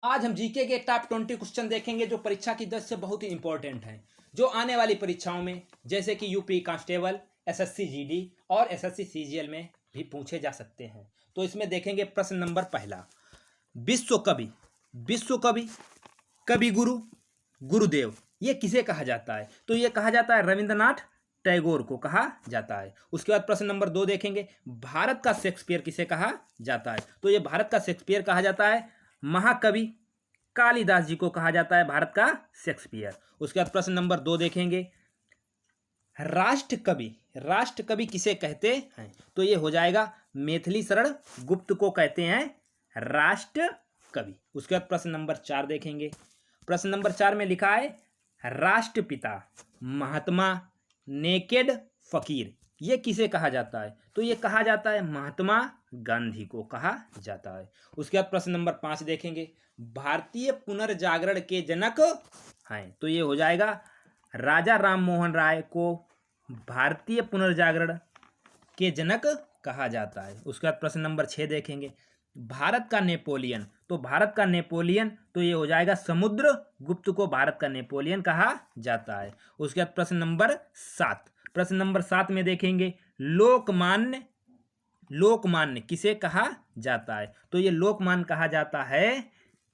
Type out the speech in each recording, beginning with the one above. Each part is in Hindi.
आज हम जीके के टॉप 20 क्वेश्चन देखेंगे जो परीक्षा की दृष्टि से बहुत ही इंपॉर्टेंट हैं, जो आने वाली परीक्षाओं में जैसे कि यूपी कांस्टेबल, एसएससी जीडी और एसएससी सीजीएल में भी पूछे जा सकते हैं। तो इसमें देखेंगे प्रश्न नंबर पहला, विश्व कवि, विश्व कवि, कवि गुरु, गुरुदेव ये किसे कहा जाता है? तो ये कहा जाता है रविंद्रनाथ टैगोर को कहा जाता है। उसके बाद प्रश्न नंबर 2 देखेंगे, भारत का शेक्सपियर किसे कहा जाता है? तो ये भारत का शेक्सपियर कहा जाता है महाकवि कालिदास जी को कहा जाता है भारत का शेक्सपियर। उसके बाद प्रश्न नंबर 2 देखेंगे, राष्ट्र कवि, राष्ट्र कवि किसे कहते हैं? तो ये हो जाएगा मैथिली शरण गुप्त को कहते हैं राष्ट्र कवि। उसके बाद प्रश्न नंबर 4 देखेंगे, प्रश्न नंबर 4 में लिखा है राष्ट्रपिता महात्मा नेकेड फकीर ये किसे कहा जाता है? तो ये कहा जाता है महात्मा गांधी को कहा जाता है। उसके बाद प्रश्न नंबर 5 देखेंगे, भारतीय पुनर्जागरण के जनक हैं? तो ये हो जाएगा राजा राम मोहन राय को भारतीय पुनर्जागरण के जनक कहा जाता है। उसके बाद प्रश्न नंबर 6 देखेंगे, भारत का नेपोलियन, तो भारत का नेपोलियन तो ये हो जाएगा समुद्र गुप्त को भारत का नेपोलियन कहा जाता है। उसके बाद प्रश्न नंबर 7, प्रश्न नंबर 7 में देखेंगे लोकमान्य, लोकमान्य किसे कहा जाता है? तो ये लोकमान्य कहा जाता है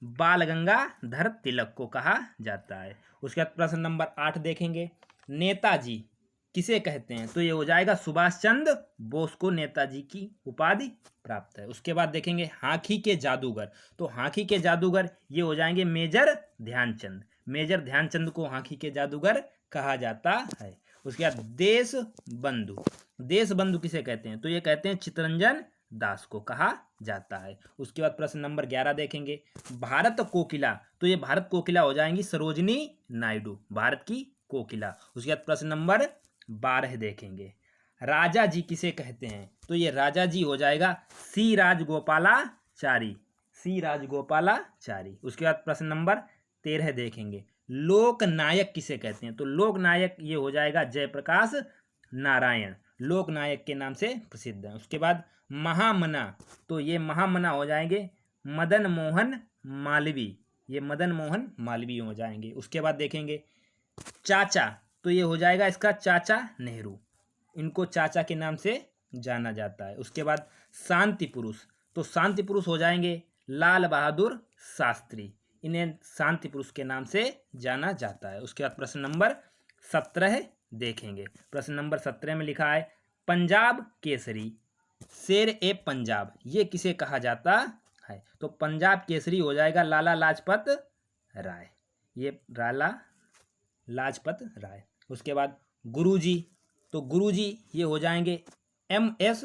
बाल गंगाधर तिलक को कहा जाता है। उसके बाद प्रश्न नंबर 8 देखेंगे, नेताजी किसे कहते हैं? तो ये हो जाएगा सुभाष चंद्र बोस को नेताजी की उपाधि प्राप्त है। उसके बाद देखेंगे हॉकी के जादूगर, तो हॉकी के जादूगर ये हो जाएंगे मेजर ध्यानचंद, मेजर ध्यानचंद को हॉकी के जादूगर कहा जाता है। उसके बाद देश बंधु, देश बंधु किसे कहते हैं? तो ये कहते हैं चित्तरंजन दास को कहा जाता है। उसके बाद प्रश्न नंबर 11 देखेंगे, भारत कोकिला, तो ये भारत कोकिला हो जाएंगी सरोजनी नायडू, भारत की कोकिला। उसके बाद प्रश्न नंबर 12 देखेंगे, राजा जी किसे कहते हैं? तो ये राजा जी हो जाएगा सी राजगोपालाचारी, सी राजगोपालाचारी। उसके बाद प्रश्न नंबर 13 देखेंगे, लोक नायक किसे कहते हैं? तो लोक नायक ये हो जाएगा जयप्रकाश नारायण, लोक नायक के नाम से प्रसिद्ध है। उसके बाद महामना, तो ये महामना हो जाएंगे मदन मोहन मालवीय, ये मदन मोहन मालवीय हो जाएंगे। उसके बाद देखेंगे चाचा, तो ये हो जाएगा इसका चाचा नेहरू, इनको चाचा के नाम से जाना जाता है। उसके बाद शांति पुरुष, तो शांति पुरुष हो जाएंगे लाल बहादुर शास्त्री, इन्हें शांति पुरुष के नाम से जाना जाता है। उसके बाद प्रश्न नंबर 17 देखेंगे, प्रश्न नंबर 17 में लिखा है पंजाब केसरी शेर ए पंजाब ये किसे कहा जाता है? तो पंजाब केसरी हो जाएगा लाला लाजपत राय, ये लाला लाजपत राय। उसके बाद गुरुजी, तो गुरुजी ये हो जाएंगे MS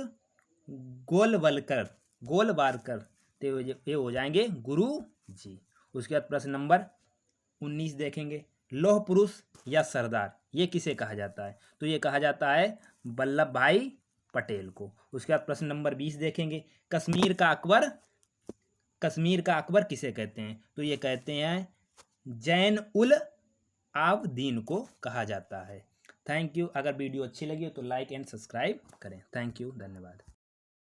गोलवलकर, गोलवारकर, तो ये हो जाएंगे गुरु जी। उसके बाद प्रश्न नंबर 19 देखेंगे, लौह पुरुष या सरदार ये किसे कहा जाता है? तो ये कहा जाता है वल्लभ भाई पटेल को। उसके बाद प्रश्न नंबर 20 देखेंगे, कश्मीर का अकबर, कश्मीर का अकबर किसे कहते हैं? तो ये कहते हैं जैन उल आबदीन को कहा जाता है। Thank you. अगर वीडियो अच्छी लगी हो तो लाइक एंड सब्सक्राइब करें। थैंक यू, धन्यवाद।